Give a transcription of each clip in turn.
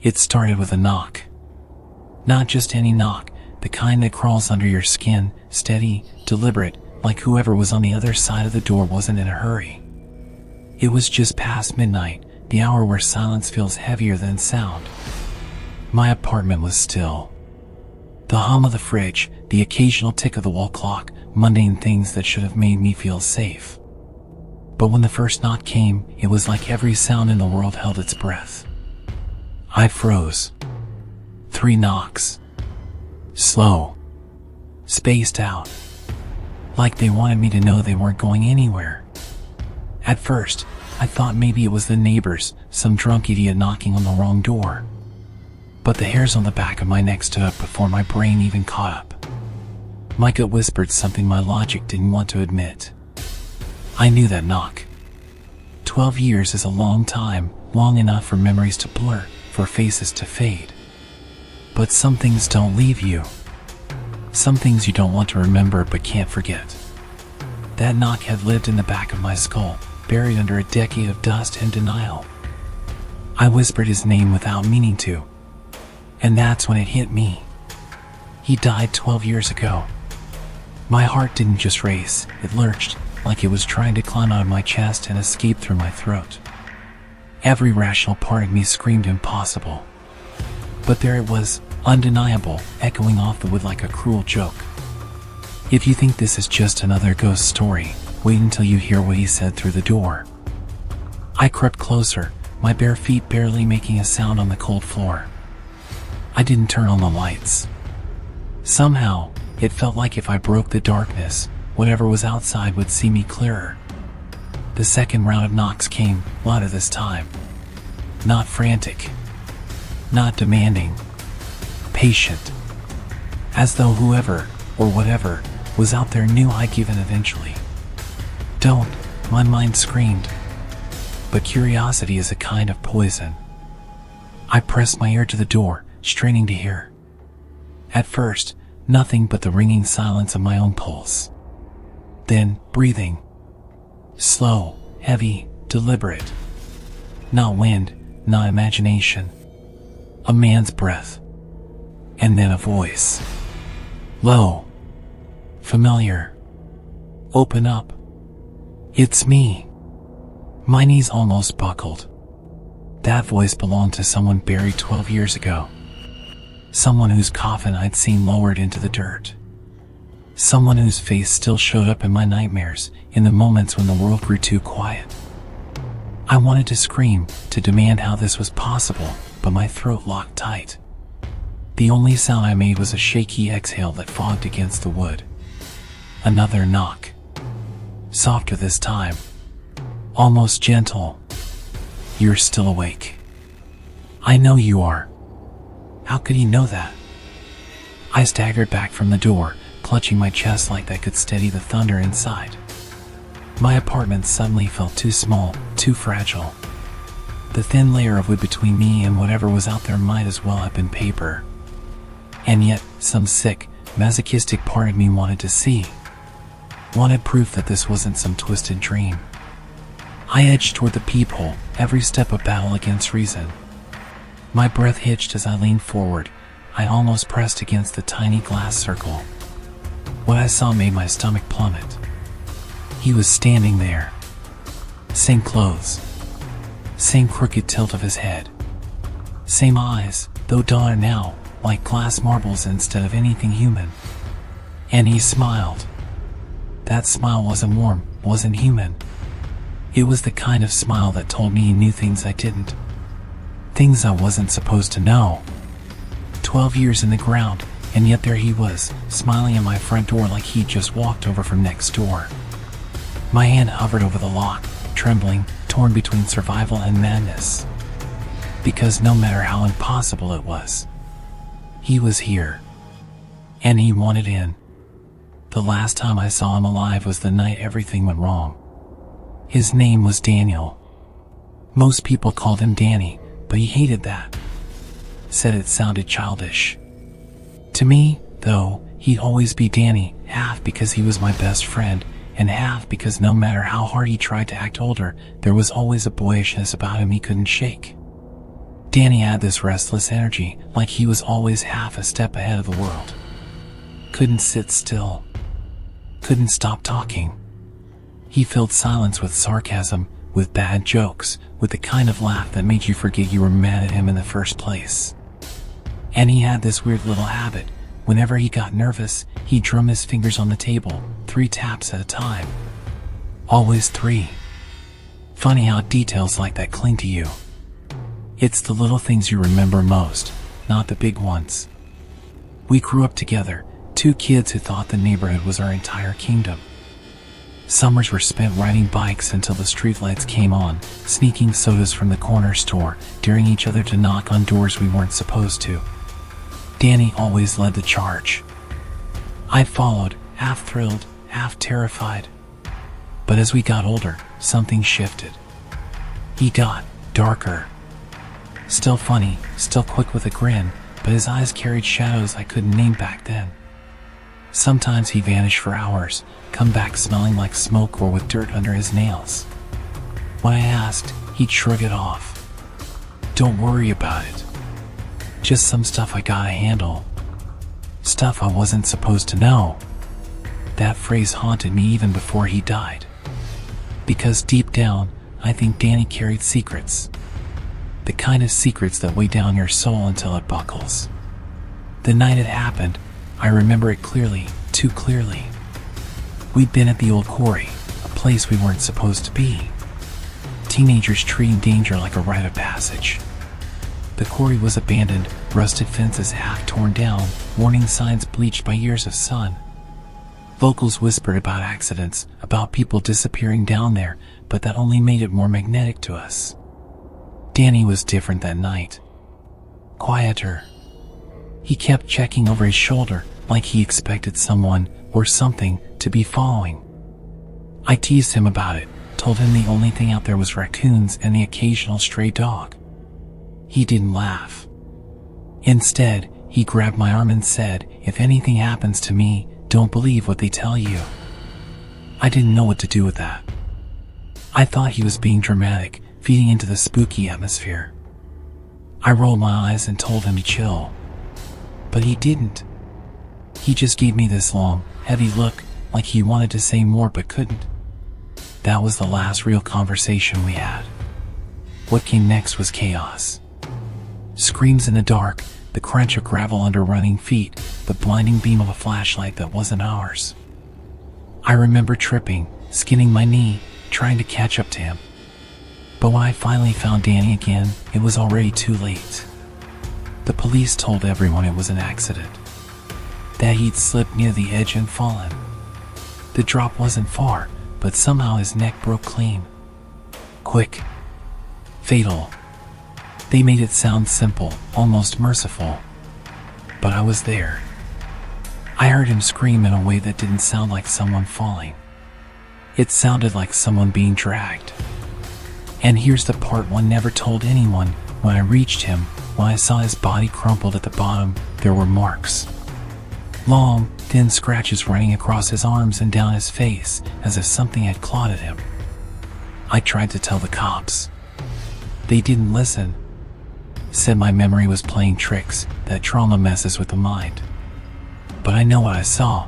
It started with a knock. Not just any knock, the kind that crawls under your skin, steady, deliberate, like whoever was on the other side of the door wasn't in a hurry. It was just past midnight, the hour where silence feels heavier than sound. My apartment was still. The hum of the fridge, the occasional tick of the wall clock, mundane things that should have made me feel safe. But when the first knock came, it was like every sound in the world held its breath. I froze. 3 knocks. Slow. Spaced out. Like they wanted me to know they weren't going anywhere. At first, I thought maybe it was the neighbors, some drunk idiot knocking on the wrong door. But the hairs on the back of my neck stood up before my brain even caught up. My gut whispered something my logic didn't want to admit. I knew that knock. 12 years is a long time, long enough for memories to blur, for faces to fade. But some things don't leave you. Some things you don't want to remember but can't forget. That knock had lived in the back of my skull, buried under a decade of dust and denial. I whispered his name without meaning to. And that's when it hit me. He died 12 years ago. My heart didn't just race, it lurched, like it was trying to climb out of my chest and escape through my throat. Every rational part of me screamed impossible. But there it was, undeniable, echoing off the wood like a cruel joke. If you think this is just another ghost story, wait until you hear what he said through the door. I crept closer, my bare feet barely making a sound on the cold floor. I didn't turn on the lights. Somehow, it felt like if I broke the darkness, whatever was outside would see me clearer. The second round of knocks came, louder this time. Not frantic. Not demanding. Patient. As though whoever, or whatever, was out there knew I'd give in eventually. Don't, my mind screamed. But curiosity is a kind of poison. I pressed my ear to the door, straining to hear. At first, nothing but the ringing silence of my own pulse. Then, breathing. Slow, heavy, deliberate. Not wind, not imagination. A man's breath. And then a voice. Low. Familiar. Open up. It's me. My knees almost buckled. That voice belonged to someone buried 12 years ago. Someone whose coffin I'd seen lowered into the dirt. Someone whose face still showed up in my nightmares, in the moments when the world grew too quiet. I wanted to scream, to demand how this was possible, but my throat locked tight. The only sound I made was a shaky exhale that fogged against the wood. Another knock. Softer this time. Almost gentle. You're still awake. I know you are. How could he know that? I staggered back from the door, clutching my chest like that could steady the thunder inside. My apartment suddenly felt too small, too fragile. The thin layer of wood between me and whatever was out there might as well have been paper. And yet, some sick, masochistic part of me wanted to see. Wanted proof that this wasn't some twisted dream. I edged toward the peephole, every step a battle against reason. My breath hitched as I leaned forward. I almost pressed against the tiny glass circle. What I saw made my stomach plummet. He was standing there. Same clothes. Same crooked tilt of his head. Same eyes, though duller now, like glass marbles instead of anything human. And he smiled. That smile wasn't warm, wasn't human. It was the kind of smile that told me he knew things I didn't. Things I wasn't supposed to know. 12 years in the ground, and yet there he was, smiling at my front door like he'd just walked over from next door. My hand hovered over the lock, trembling, torn between survival and madness. Because no matter how impossible it was, he was here. And he wanted in. The last time I saw him alive was the night everything went wrong. His name was Daniel. Most people called him Danny, but he hated that. Said it sounded childish. To me, though, he'd always be Danny, half because he was my best friend, and half because no matter how hard he tried to act older, there was always a boyishness about him he couldn't shake. Danny had this restless energy, like he was always half a step ahead of the world. Couldn't sit still. Couldn't stop talking. He filled silence with sarcasm, with bad jokes, with the kind of laugh that made you forget you were mad at him in the first place. And he had this weird little habit. Whenever he got nervous, he'd drum his fingers on the table, 3 taps at a time. Always 3. Funny how details like that cling to you. It's the little things you remember most, not the big ones. We grew up together, 2 kids who thought the neighborhood was our entire kingdom. Summers were spent riding bikes until the streetlights came on, sneaking sodas from the corner store, daring each other to knock on doors we weren't supposed to. Danny always led the charge. I followed, half thrilled, half terrified. But as we got older, something shifted. He got darker. Still funny, still quick with a grin, but his eyes carried shadows I couldn't name back then. Sometimes he'd vanish for hours, come back smelling like smoke or with dirt under his nails. When I asked, he'd shrug it off. Don't worry about it. Just some stuff I gotta handle. Stuff I wasn't supposed to know. That phrase haunted me even before he died. Because deep down, I think Danny carried secrets. The kind of secrets that weigh down your soul until it buckles. The night it happened, I remember it clearly, too clearly. We'd been at the old quarry, a place we weren't supposed to be. Teenagers treating danger like a rite of passage. The quarry was abandoned, rusted fences half torn down, warning signs bleached by years of sun. Locals whispered about accidents, about people disappearing down there, but that only made it more magnetic to us. Danny was different that night. Quieter. He kept checking over his shoulder, like he expected someone, or something, to be following. I teased him about it, told him the only thing out there was raccoons and the occasional stray dog. He didn't laugh. Instead, he grabbed my arm and said, "If anything happens to me, don't believe what they tell you." I didn't know what to do with that. I thought he was being dramatic, feeding into the spooky atmosphere. I rolled my eyes and told him to chill. But he didn't. He just gave me this long, heavy look, like he wanted to say more but couldn't. That was the last real conversation we had. What came next was chaos. Screams in the dark, the crunch of gravel under running feet, the blinding beam of a flashlight that wasn't ours. I remember tripping, skinning my knee, trying to catch up to him. But when I finally found Danny again, it was already too late. The police told everyone it was an accident. That he'd slipped near the edge and fallen. The drop wasn't far, but somehow his neck broke clean. Quick. Fatal. They made it sound simple, almost merciful. But I was there. I heard him scream in a way that didn't sound like someone falling. It sounded like someone being dragged. And here's the part one never told anyone. When I reached him, when I saw his body crumpled at the bottom, there were marks. Long, thin scratches running across his arms and down his face, as if something had clawed at him. I tried to tell the cops. They didn't listen. Said my memory was playing tricks, that trauma messes with the mind. But I know what I saw.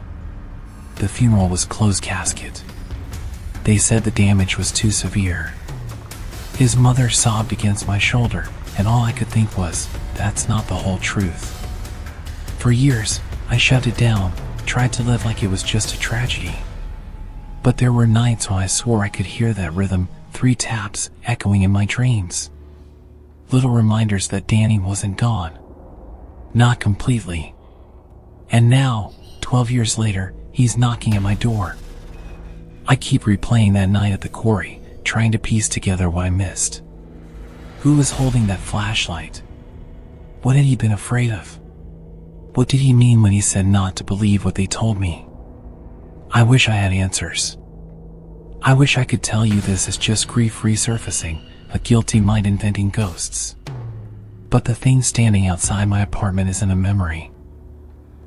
The funeral was closed casket. They said the damage was too severe. His mother sobbed against my shoulder, and all I could think was, that's not the whole truth. For years, I shut it down, tried to live like it was just a tragedy. But there were nights when I swore I could hear that rhythm, 3 taps, echoing in my dreams. Little reminders that Danny wasn't gone. Not completely. And now, 12 years later, he's knocking at my door. I keep replaying that night at the quarry, trying to piece together what I missed. Who was holding that flashlight? What had he been afraid of? What did he mean when he said not to believe what they told me? I wish I had answers. I wish I could tell you this is just grief resurfacing, a guilty mind inventing ghosts. But the thing standing outside my apartment isn't a memory.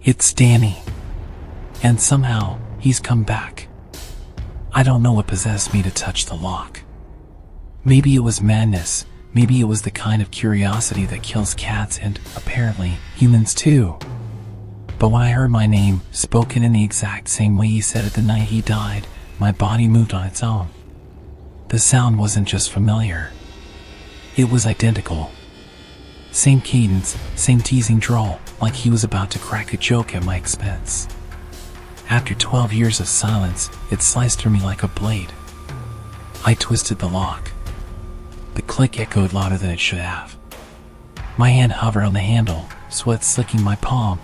It's Danny. And somehow, he's come back. I don't know what possessed me to touch the lock. Maybe it was madness, Maybe it was the kind of curiosity that kills cats and, apparently, humans too. But when I heard my name, spoken in the exact same way he said it the night he died, my body moved on its own. The sound wasn't just familiar. It was identical. Same cadence, same teasing drawl, like he was about to crack a joke at my expense. After 12 years of silence, it sliced through me like a blade. I twisted the lock. The click echoed louder than it should have. My hand hovered on the handle, sweat slicking my palm.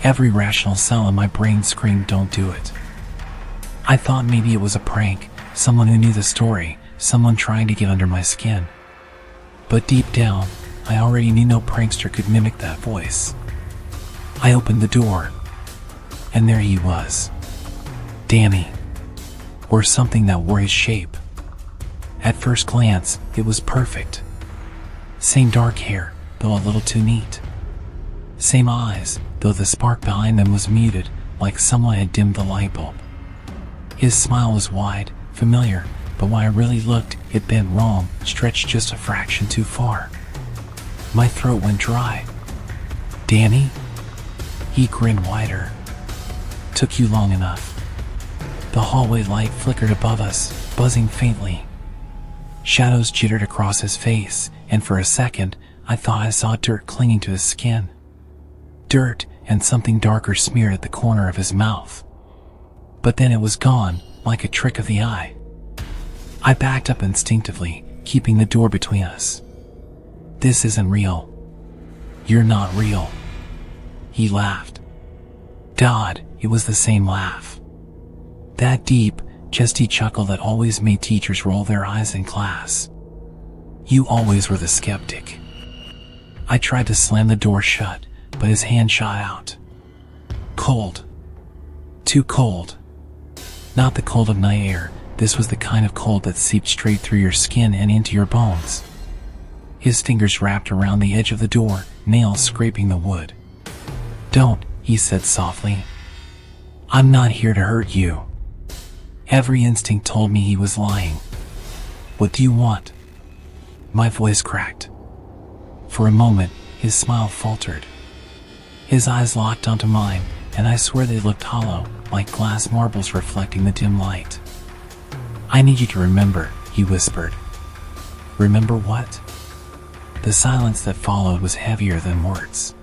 Every rational cell in my brain screamed, "Don't do it." I thought maybe it was a prank, someone who knew the story, someone trying to get under my skin. But deep down, I already knew no prankster could mimic that voice. I opened the door, and there he was. Danny. Or something that wore his shape. At first glance, it was perfect. Same dark hair, though a little too neat. Same eyes, though the spark behind them was muted, like someone had dimmed the light bulb. His smile was wide, familiar, but when I really looked, it bent wrong, stretched just a fraction too far. My throat went dry. "Danny?" He grinned wider. "Took you long enough." The hallway light flickered above us, buzzing faintly. Shadows jittered across his face, and for a second, I thought I saw dirt clinging to his skin. Dirt and something darker smeared at the corner of his mouth. But then it was gone, like a trick of the eye. I backed up instinctively, keeping the door between us. "This isn't real. You're not real." He laughed. God, it was the same laugh. That deep, chesty chuckle that always made teachers roll their eyes in class. "You always were the skeptic." I tried to slam the door shut, but his hand shot out. Cold. Too cold. Not the cold of night air, this was the kind of cold that seeped straight through your skin and into your bones. His fingers wrapped around the edge of the door, nails scraping the wood. "Don't," he said softly. "I'm not here to hurt you." Every instinct told me he was lying. "What do you want?" My voice cracked. For a moment, his smile faltered. His eyes locked onto mine, and I swear they looked hollow, like glass marbles reflecting the dim light. "I need you to remember," he whispered. "Remember what?" The silence that followed was heavier than words.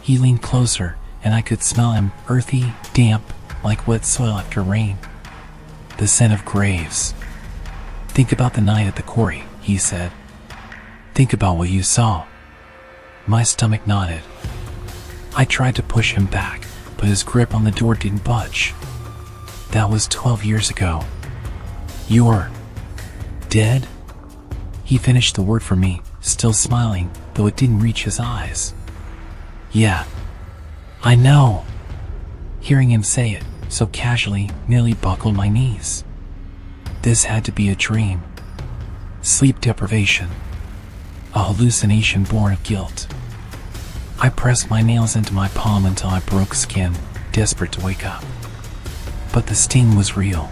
He leaned closer, and I could smell him, earthy, damp, like wet soil after rain. The scent of graves. "Think about the night at the quarry," he said. "Think about what you saw." My stomach nodded. I tried to push him back, but his grip on the door didn't budge. "That was 12 years ago. You're dead?" He finished the word for me, still smiling, though it didn't reach his eyes. "Yeah, I know." Hearing him say it, so casually, nearly buckled my knees. This had to be a dream. Sleep deprivation. A hallucination born of guilt. I pressed my nails into my palm until I broke skin, desperate to wake up. But the sting was real.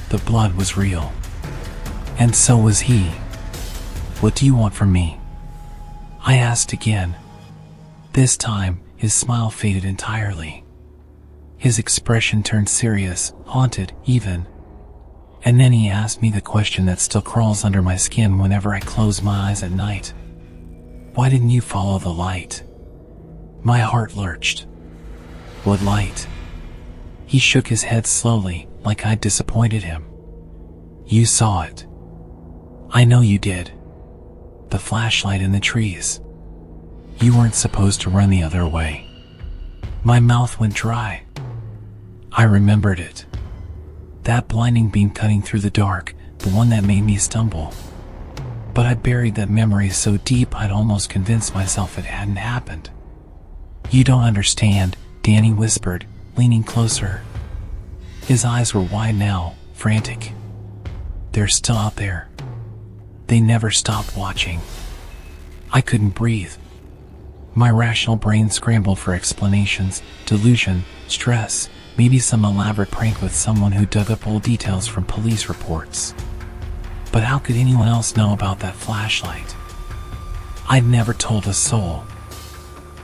The blood was real. And so was he. "What do you want from me?" I asked again. This time, his smile faded entirely. His expression turned serious, haunted, even. And then he asked me the question that still crawls under my skin whenever I close my eyes at night. "Why didn't you follow the light?" My heart lurched. "What light?" He shook his head slowly, like I'd disappointed him. "You saw it." "I know you did. The flashlight in the trees. You weren't supposed to run the other way." My mouth went dry. I remembered it. That blinding beam cutting through the dark, the one that made me stumble. But I buried that memory so deep I'd almost convinced myself it hadn't happened. "You don't understand," Danny whispered, leaning closer. His eyes were wide now, frantic. "They're still out there. They never stopped watching." I couldn't breathe. My rational brain scrambled for explanations, delusion, stress, maybe some elaborate prank with someone who dug up old details from police reports. But how could anyone else know about that flashlight? I'd never told a soul.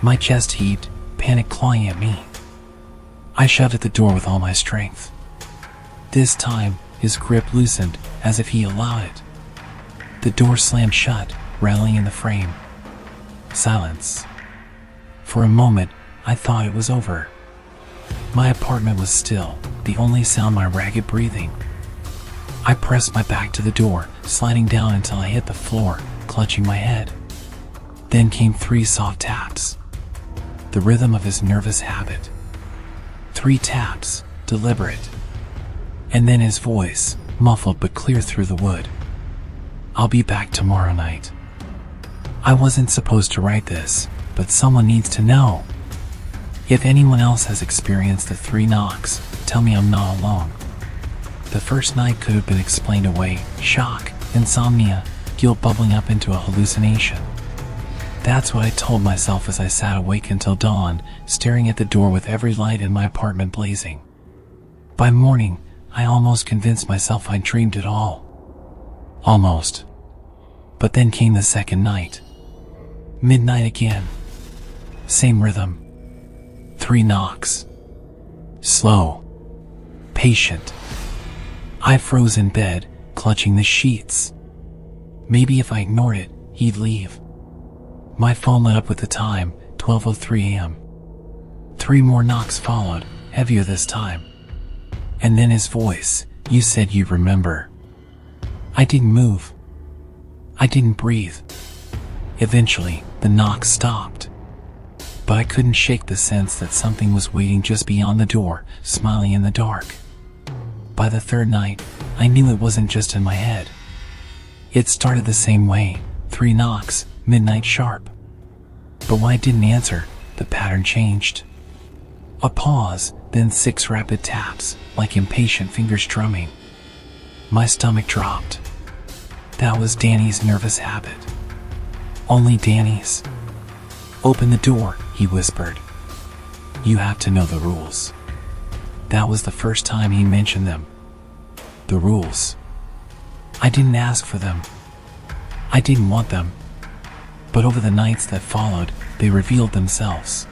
My chest heaved, panic clawing at me. I shoved at the door with all my strength. This time, his grip loosened, as if he allowed it. The door slammed shut, rattling in the frame. Silence. For a moment, I thought it was over. My apartment was still, the only sound my ragged breathing. I pressed my back to the door, sliding down until I hit the floor, clutching my head. Then came 3 soft taps. The rhythm of his nervous habit. 3 taps, deliberate. And then his voice, muffled but clear through the wood. "I'll be back tomorrow night." I wasn't supposed to write this, but someone needs to know. If anyone else has experienced the 3 knocks, tell me I'm not alone. The first night could have been explained away: shock, insomnia, guilt bubbling up into a hallucination. That's what I told myself as I sat awake until dawn, staring at the door with every light in my apartment blazing. By morning, I almost convinced myself I'd dreamed it all. Almost. But then came the second night. Midnight again. Same rhythm. 3 knocks. Slow. Patient. I froze in bed, clutching the sheets. Maybe if I ignored it, he'd leave. My phone lit up with the time, 12:03 a.m. 3 more knocks followed, heavier this time. And then his voice: "You said you'd remember." I didn't move. I didn't breathe. Eventually, the knocks stopped. But I couldn't shake the sense that something was waiting just beyond the door, smiling in the dark. By the 3rd night, I knew it wasn't just in my head. It started the same way: 3 knocks, midnight sharp. But when I didn't answer, the pattern changed. A pause, then 6 rapid taps, like impatient fingers drumming. My stomach dropped. That was Danny's nervous habit. Only Danny's. "Open the door," he whispered. "You have to know the rules." That was the first time he mentioned them. The rules. I didn't ask for them. I didn't want them. But over the nights that followed, they revealed themselves.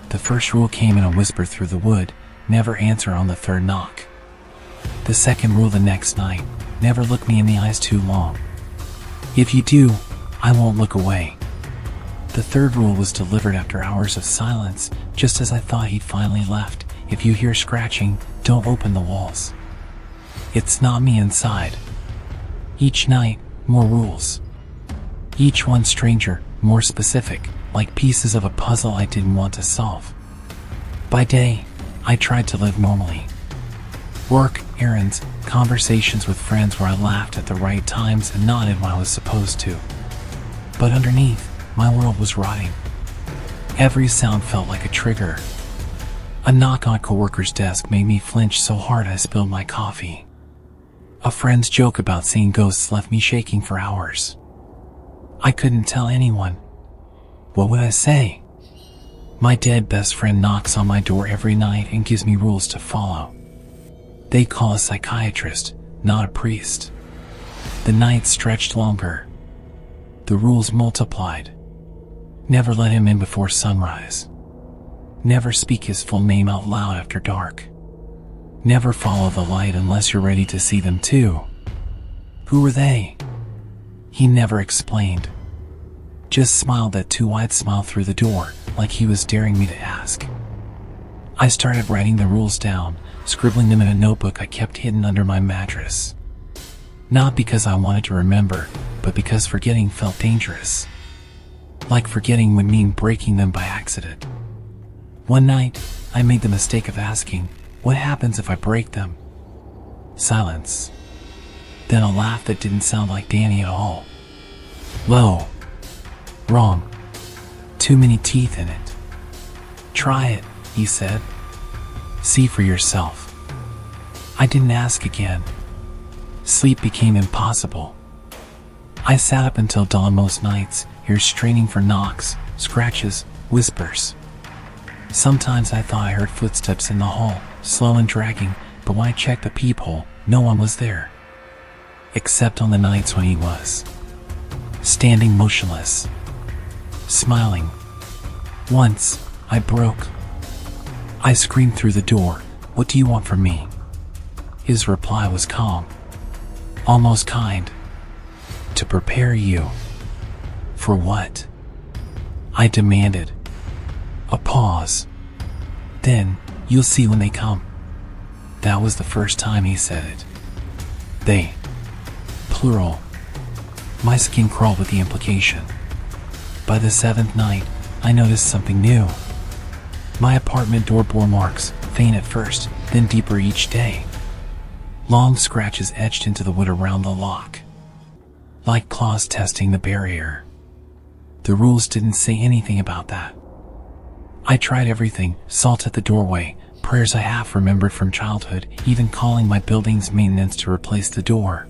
The first rule came in a whisper through the wood: never answer on the 3rd knock. The second rule the next night: never look me in the eyes too long. If you do, I won't look away. The 3rd rule was delivered after hours of silence, just as I thought he'd finally left: if you hear scratching, don't open the walls. It's not me inside. Each night, more rules. Each one stranger, more specific, like pieces of a puzzle I didn't want to solve. By day, I tried to live normally. Work, errands, conversations with friends where I laughed at the right times and nodded when I was supposed to. But underneath, my world was rotting. Every sound felt like a trigger. A knock on a coworker's desk made me flinch so hard I spilled my coffee. A friend's joke about seeing ghosts left me shaking for hours. I couldn't tell anyone. What would I say? My dead best friend knocks on my door every night and gives me rules to follow. They call a psychiatrist, not a priest. The nights stretched longer. The rules multiplied. Never let him in before sunrise. Never speak his full name out loud after dark. Never follow the light unless you're ready to see them too. Who were they? He never explained. Just smiled that too wide smile through the door, like he was daring me to ask. I started writing the rules down, scribbling them in a notebook I kept hidden under my mattress. Not because I wanted to remember, but because forgetting felt dangerous. Like forgetting would mean breaking them by accident. One night, I made the mistake of asking, "What happens if I break them?" Silence. Then a laugh that didn't sound like Danny at all. Low. Wrong. Too many teeth in it. "Try it," he said. "See for yourself." I didn't ask again. Sleep became impossible. I sat up until dawn most nights, ears straining for knocks, scratches, whispers. Sometimes I thought I heard footsteps in the hall, slow and dragging, but when I checked the peephole, no one was there. except on the nights when he was standing motionless, smiling. Once, I broke. I screamed through the door, "What do you want from me?" His reply was calm, almost kind. "To prepare you." "For what?" I demanded. A pause. "Then, you'll see when they come." That was the first time he said it. They. Plural. My skin crawled with the implication. By the 7th night, I noticed something new. My apartment door bore marks, faint at first, then deeper each day. Long scratches etched into the wood around the lock, like claws testing the barrier. The rules didn't say anything about that. I tried everything: salt at the doorway, prayers I half remembered from childhood, even calling my building's maintenance to replace the door.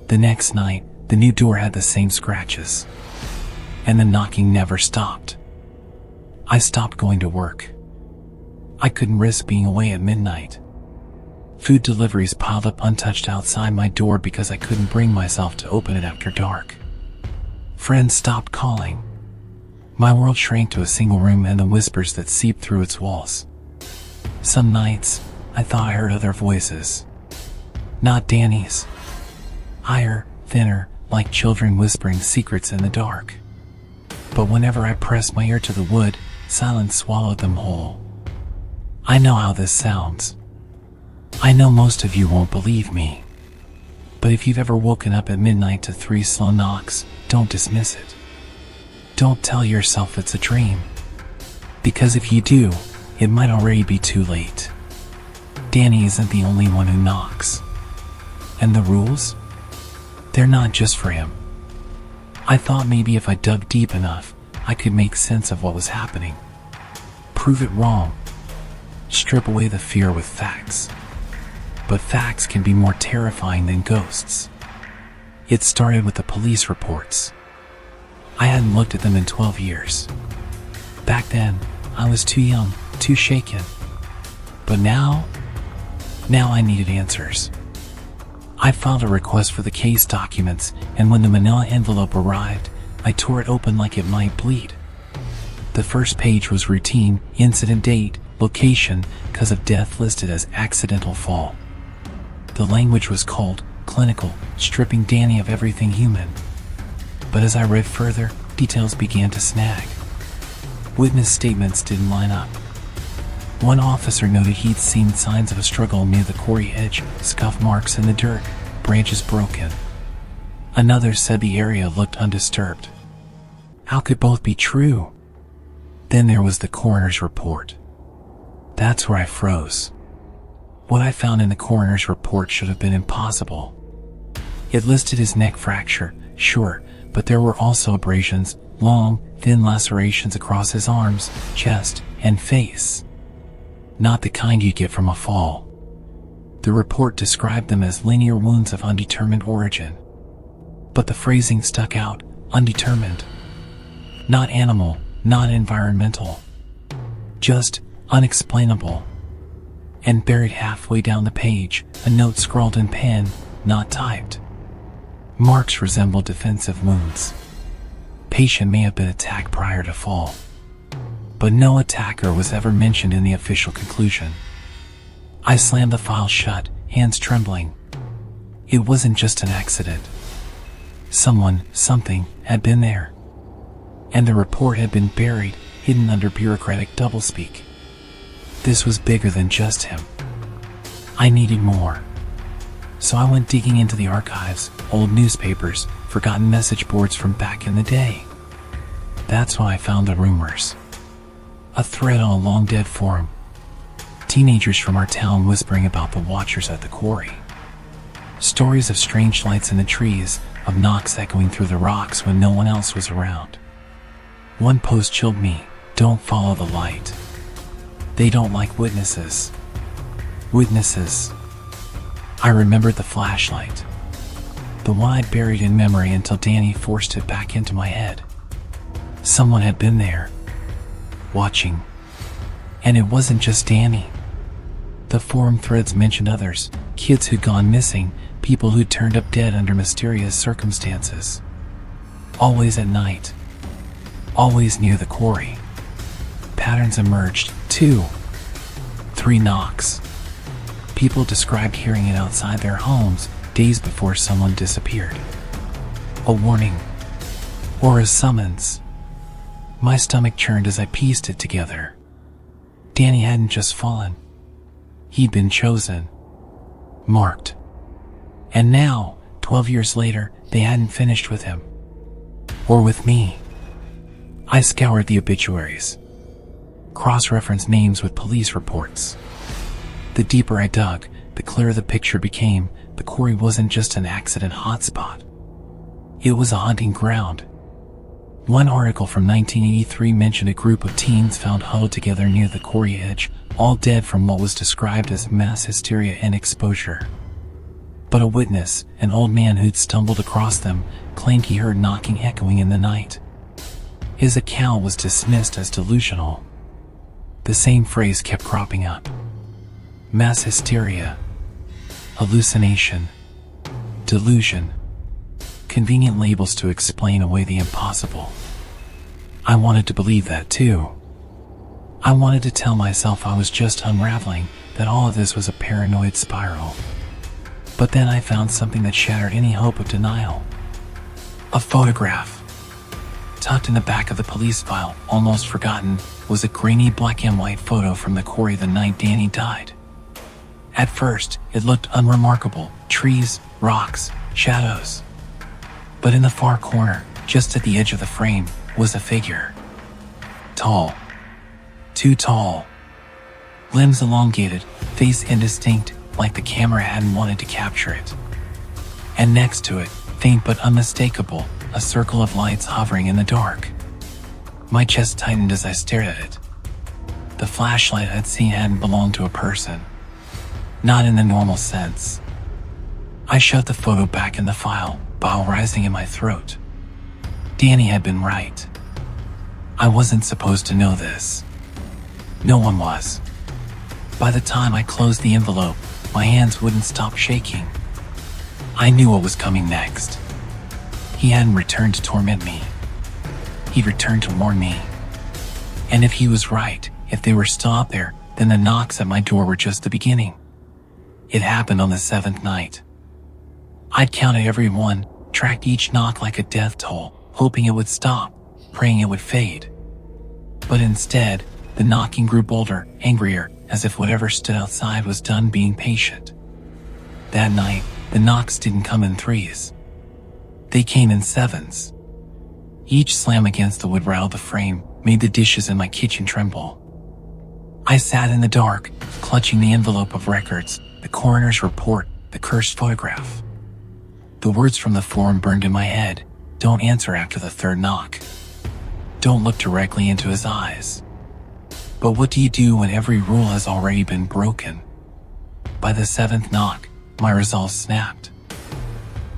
The next night, the new door had the same scratches, and the knocking never stopped. I stopped going to work. I couldn't risk being away at midnight. Food deliveries piled up untouched outside my door because I couldn't bring myself to open it after dark. Friends stopped calling. My world shrank to a single room and the whispers that seeped through its walls. Some nights, I thought I heard other voices. Not Danny's. Higher, thinner, like children whispering secrets in the dark. But whenever I pressed my ear to the wood, silence swallowed them whole. I know how this sounds. I know most of you won't believe me. But if you've ever woken up at midnight to 3 slow knocks, don't dismiss it. Don't tell yourself it's a dream. Because if you do, it might already be too late. Danny isn't the only one who knocks. And the rules? They're not just for him. I thought maybe if I dug deep enough, I could make sense of what was happening. Prove it wrong. Strip away the fear with facts. But facts can be more terrifying than ghosts. It started with the police reports. I hadn't looked at them in 12 years. Back then, I was too young, too shaken. But now I needed answers. I filed a request for the case documents, and when the manila envelope arrived, I tore it open like it might bleed. The first page was routine: incident date, location, cause of death listed as accidental fall. The language was cold, clinical, stripping Danny of everything human. But as I read further, details began to snag. Witness statements didn't line up. One officer noted he'd seen signs of a struggle near the quarry edge, scuff marks in the dirt, branches broken. Another said the area looked undisturbed. How could both be true? Then there was the coroner's report. That's where I froze. What I found in the coroner's report should have been impossible. It listed his neck fracture, sure, but there were also abrasions, long, thin lacerations across his arms, chest, and face. Not the kind you get from a fall. The report described them as linear wounds of undetermined origin. But the phrasing stuck out: undetermined. Not animal, not environmental. Just unexplainable. And buried halfway down the page, a note scrawled in pen, not typed. Marks resembled defensive wounds. Patient may have been attacked prior to fall. But no attacker was ever mentioned in the official conclusion. I slammed the file shut, hands trembling. It wasn't just an accident. Someone, something, had been there. And the report had been buried, hidden under bureaucratic doublespeak. This was bigger than just him. I needed more. So I went digging into the archives, old newspapers, forgotten message boards from back in the day. That's why I found the rumors. A thread on a long-dead forum. Teenagers from our town whispering about the watchers at the quarry. Stories of strange lights in the trees, of knocks echoing through the rocks when no one else was around. One post chilled me: don't follow the light. They don't like witnesses. Witnesses. I remembered the flashlight. The one I'd buried in memory until Danny forced it back into my head. Someone had been there, watching. And it wasn't just Danny. The forum threads mentioned others, kids who'd gone missing, People who turned up dead under mysterious circumstances. Always at night. Always near the quarry. Patterns emerged. 2, 3 knocks. People described hearing it outside their homes days before someone disappeared. A warning. Or a summons. My stomach churned as I pieced it together. Danny hadn't just fallen. He'd been chosen. Marked. And now, 12 years later, they hadn't finished with him. Or with me. I scoured the obituaries. Cross-referenced names with police reports. The deeper I dug, the clearer the picture became. The quarry wasn't just an accident hotspot. It was a hunting ground. One article from 1983 mentioned a group of teens found huddled together near the quarry edge, all dead from what was described as mass hysteria and exposure. But a witness, an old man who'd stumbled across them, claimed he heard knocking echoing in the night. His account was dismissed as delusional. The same phrase kept cropping up. Mass hysteria. Hallucination. Delusion. Convenient labels to explain away the impossible. I wanted to believe that too. I wanted to tell myself I was just unraveling, that all of this was a paranoid spiral. But then I found something that shattered any hope of denial. A photograph. Tucked in the back of the police file, almost forgotten, was a grainy black and white photo from the quarry the night Danny died. At first, it looked unremarkable. Trees, rocks, shadows. But in the far corner, just at the edge of the frame, was a figure. Tall. Too tall. Limbs elongated, face indistinct, like the camera hadn't wanted to capture it. And next to it, faint but unmistakable, a circle of lights hovering in the dark. My chest tightened as I stared at it. The flashlight I'd seen hadn't belonged to a person. Not in the normal sense. I shoved the photo back in the file, bile rising in my throat. Danny had been right. I wasn't supposed to know this. No one was. By the time I closed the envelope, my hands wouldn't stop shaking. I knew what was coming next. He hadn't returned to torment me. He'd returned to warn me. And if he was right, if they were still out there, then the knocks at my door were just the beginning. It happened on the 7th night. I'd counted every one, tracked each knock like a death toll, hoping it would stop, praying it would fade. But instead, the knocking grew bolder, angrier, as if whatever stood outside was done being patient. That night, the knocks didn't come in 3s. They came in 7s. Each slam against the wood rail of the frame made the dishes in my kitchen tremble. I sat in the dark, clutching the envelope of records, the coroner's report, the cursed photograph. The words from the form burned in my head. Don't answer after the 3rd knock. Don't look directly into his eyes. But what do you do when every rule has already been broken? By the 7th knock, my resolve snapped.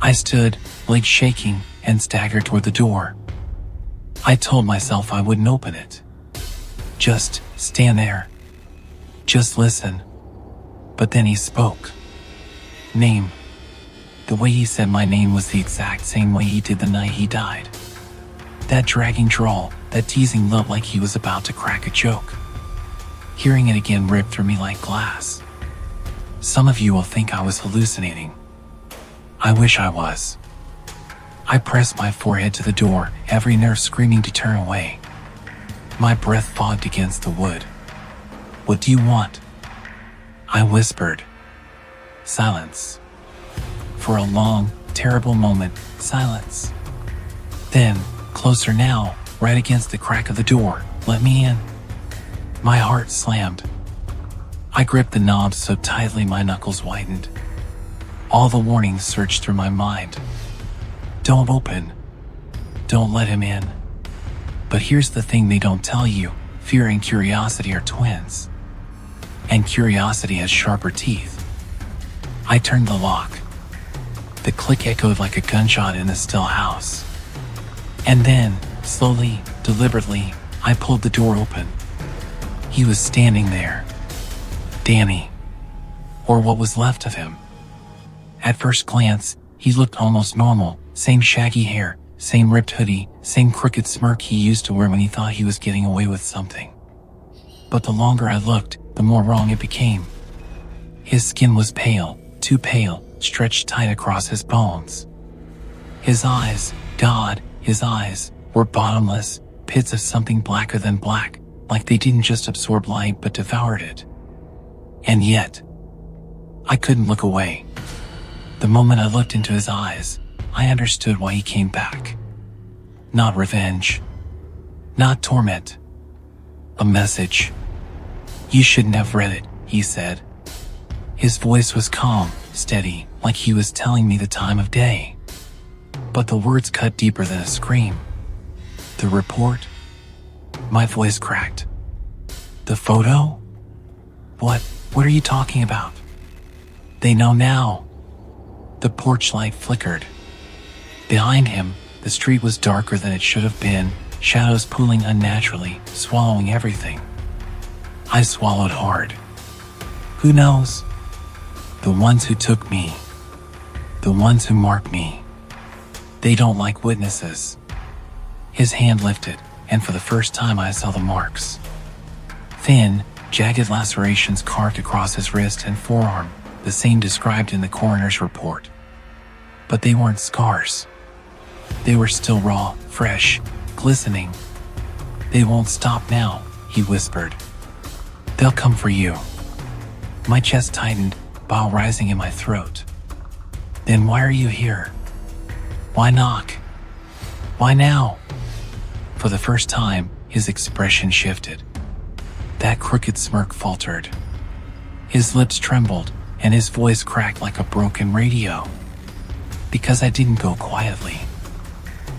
I stood, legs shaking, and staggered toward the door. I told myself I wouldn't open it. Just stand there. Just listen. But then he spoke. Name. The way he said my name was the exact same way he did the night he died. That dragging drawl, that teasing love like he was about to crack a joke. Hearing it again ripped through me like glass. Some of you will think I was hallucinating. I wish I was. I pressed my forehead to the door, every nerve screaming to turn away. My breath fogged against the wood. What do you want? I whispered. Silence. For a long, terrible moment, silence. Then, closer now, right against the crack of the door, let me in. My heart slammed. I gripped the knob so tightly my knuckles whitened. All the warnings surged through my mind. Don't open. Don't let him in. But here's the thing they don't tell you. Fear and curiosity are twins. And curiosity has sharper teeth. I turned the lock. The click echoed like a gunshot in a still house. And then, slowly, deliberately, I pulled the door open. He was standing there. Danny. Or what was left of him. At first glance, he looked almost normal. Same shaggy hair, same ripped hoodie, same crooked smirk he used to wear when he thought he was getting away with something. But the longer I looked, the more wrong it became. His skin was pale, too pale, stretched tight across his bones. His eyes, God, his eyes, were bottomless, pits of something blacker than black, like they didn't just absorb light but devoured it. And yet, I couldn't look away. The moment I looked into his eyes, I understood why he came back. Not revenge. Not torment. A message. "You shouldn't have read it," he said. His voice was calm, steady, like he was telling me the time of day. But the words cut deeper than a scream. "The report?" My voice cracked. "The photo? What are you talking about?" "They know now." The porch light flickered. Behind him, the street was darker than it should have been, shadows pooling unnaturally, swallowing everything. I swallowed hard. Who knows? The ones who took me. The ones who marked me. They don't like witnesses. His hand lifted, and for the first time I saw the marks. Thin, jagged lacerations carved across his wrist and forearm, the same described in the coroner's report. But they weren't scars. They were still raw, fresh, glistening. "They won't stop now," he whispered. "They'll come for you." My chest tightened, bile rising in my throat. "Then why are you here? Why knock? Why now?" For the first time, his expression shifted. That crooked smirk faltered. His lips trembled, and his voice cracked like a broken radio. "Because I didn't go quietly.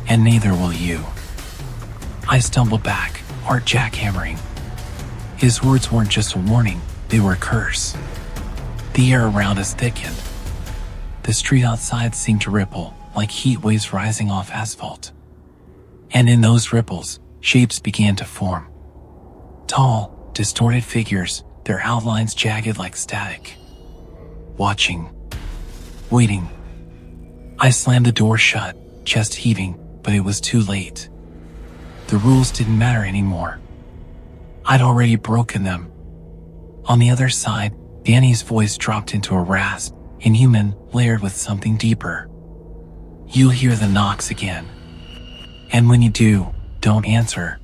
And neither will you." I stumbled back, heart jackhammering. His words weren't just a warning, they were a curse. The air around us thickened. The street outside seemed to ripple, like heat waves rising off asphalt. And in those ripples, shapes began to form. Tall, distorted figures, their outlines jagged like static. Watching. Waiting. I slammed the door shut, chest heaving, but it was too late. The rules didn't matter anymore. I'd already broken them. On the other side, Danny's voice dropped into a rasp, inhuman, layered with something deeper. "You'll hear the knocks again. And when you do, don't answer."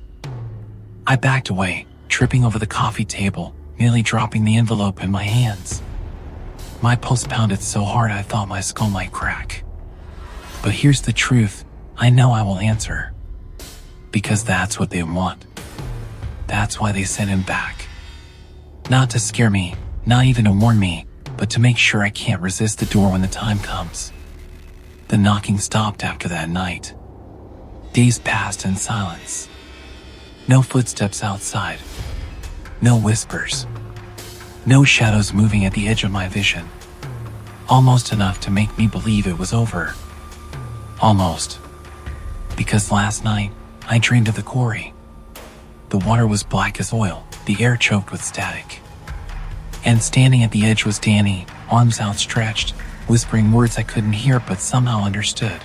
I backed away, tripping over the coffee table, nearly dropping the envelope in my hands. My pulse pounded so hard I thought my skull might crack. But here's the truth, I know I will answer. Because that's what they want. That's why they sent him back. Not to scare me, not even to warn me, but to make sure I can't resist the door when the time comes. The knocking stopped after that night. Days passed in silence. No footsteps outside. No whispers. No shadows moving at the edge of my vision. Almost enough to make me believe it was over. Almost. Because last night, I dreamed of the quarry. The water was black as oil, the air choked with static. And standing at the edge was Danny, arms outstretched, whispering words I couldn't hear but somehow understood.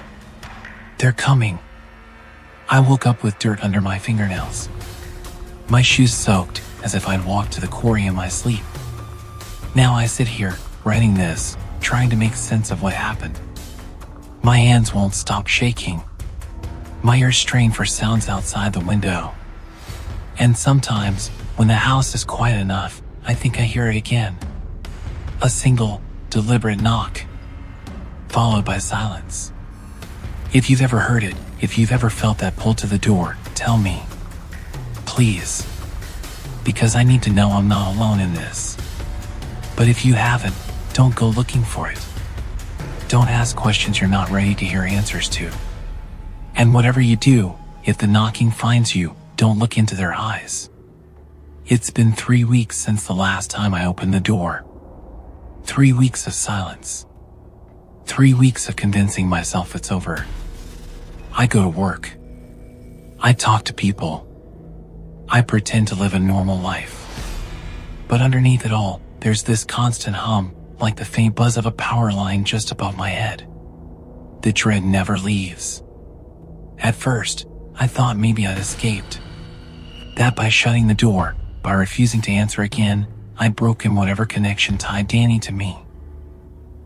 "They're coming." I woke up with dirt under my fingernails. My shoes soaked, as if I'd walked to the quarry in my sleep. Now I sit here, writing this, trying to make sense of what happened. My hands won't stop shaking. My ears strain for sounds outside the window. And sometimes, when the house is quiet enough, I think I hear it again. A single, deliberate knock, followed by silence. If you've ever heard it, if you've ever felt that pull to the door, tell me. Please. Because I need to know I'm not alone in this. But if you haven't, don't go looking for it. Don't ask questions you're not ready to hear answers to. And whatever you do, if the knocking finds you, don't look into their eyes. It's been 3 weeks since the last time I opened the door. 3 weeks of silence. 3 weeks of convincing myself it's over. I go to work. I talk to people. I pretend to live a normal life. But underneath it all, there's this constant hum, like the faint buzz of a power line just above my head. The dread never leaves. At first, I thought maybe I'd escaped. That by shutting the door, by refusing to answer again, I'd broken whatever connection tied Danny to me.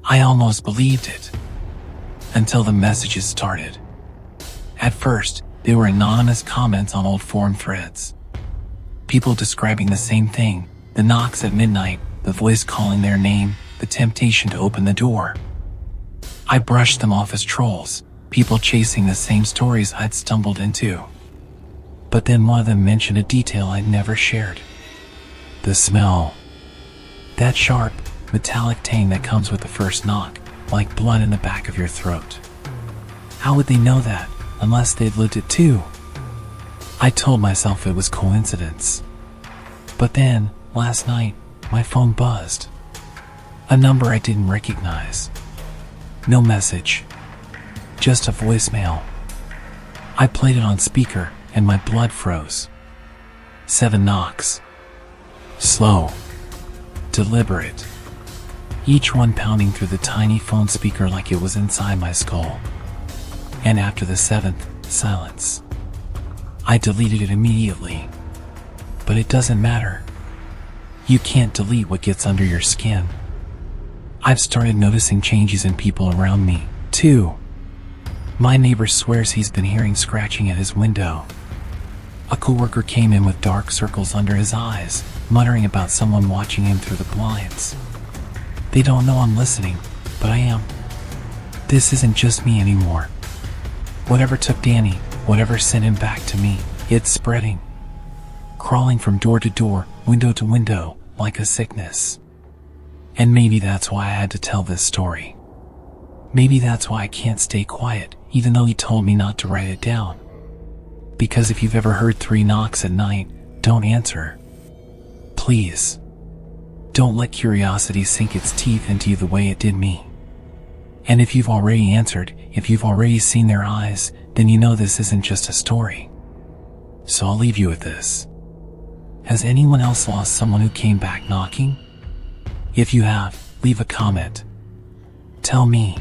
I almost believed it. Until the messages started. At first, they were anonymous comments on old forum threads. People describing the same thing, the knocks at midnight, the voice calling their name, the temptation to open the door. I brushed them off as trolls, people chasing the same stories I'd stumbled into. But then one of them mentioned a detail I'd never shared. The smell. That sharp, metallic tang that comes with the first knock, like blood in the back of your throat. How would they know that, unless they'd lived it too? I told myself it was coincidence. But then, last night, my phone buzzed. A number I didn't recognize. No message. Just a voicemail. I played it on speaker, and my blood froze. 7 knocks. Slow. Deliberate. Each one pounding through the tiny phone speaker like it was inside my skull. And after the 7th, silence. I deleted it immediately. But it doesn't matter. You can't delete what gets under your skin. I've started noticing changes in people around me, too. My neighbor swears he's been hearing scratching at his window. A coworker came in with dark circles under his eyes, muttering about someone watching him through the blinds. They don't know I'm listening, but I am. This isn't just me anymore. Whatever took Danny, whatever sent him back to me, it's spreading. Crawling from door to door, window to window, like a sickness. And maybe that's why I had to tell this story. Maybe that's why I can't stay quiet, even though he told me not to write it down. Because if you've ever heard 3 knocks at night, don't answer. Please. Don't let curiosity sink its teeth into you the way it did me. And if you've already answered, if you've already seen their eyes, then you know this isn't just a story. So I'll leave you with this. Has anyone else lost someone who came back knocking? If you have, leave a comment. Tell me.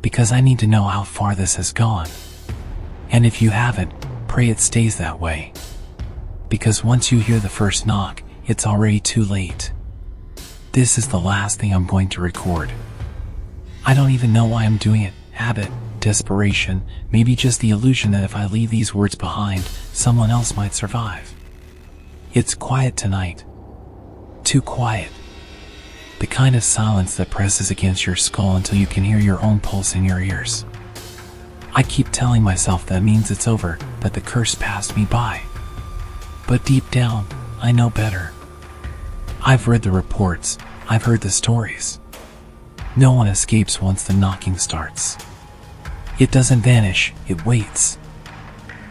Because I need to know how far this has gone. And if you haven't, pray it stays that way. Because once you hear the first knock, it's already too late. This is the last thing I'm going to record. I don't even know why I'm doing it. Habit, desperation, maybe just the illusion that if I leave these words behind, someone else might survive. It's quiet tonight. Too quiet. The kind of silence that presses against your skull until you can hear your own pulse in your ears. I keep telling myself that means it's over, that the curse passed me by. But deep down, I know better. I've read the reports, I've heard the stories. No one escapes once the knocking starts. It doesn't vanish, it waits.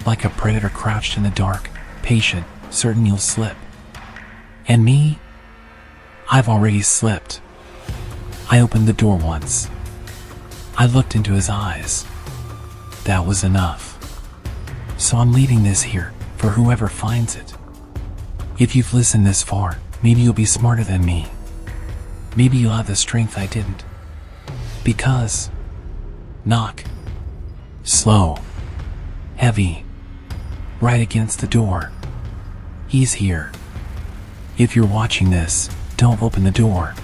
Like a predator crouched in the dark, patient, certain you'll slip. And me? I've already slipped. I opened the door once. I looked into his eyes. That was enough. So I'm leaving this here, for whoever finds it. If you've listened this far, maybe you'll be smarter than me. Maybe you'll have the strength I didn't. Because knock. Slow. Heavy. Right against the door. He's here. If you're watching this, don't open the door.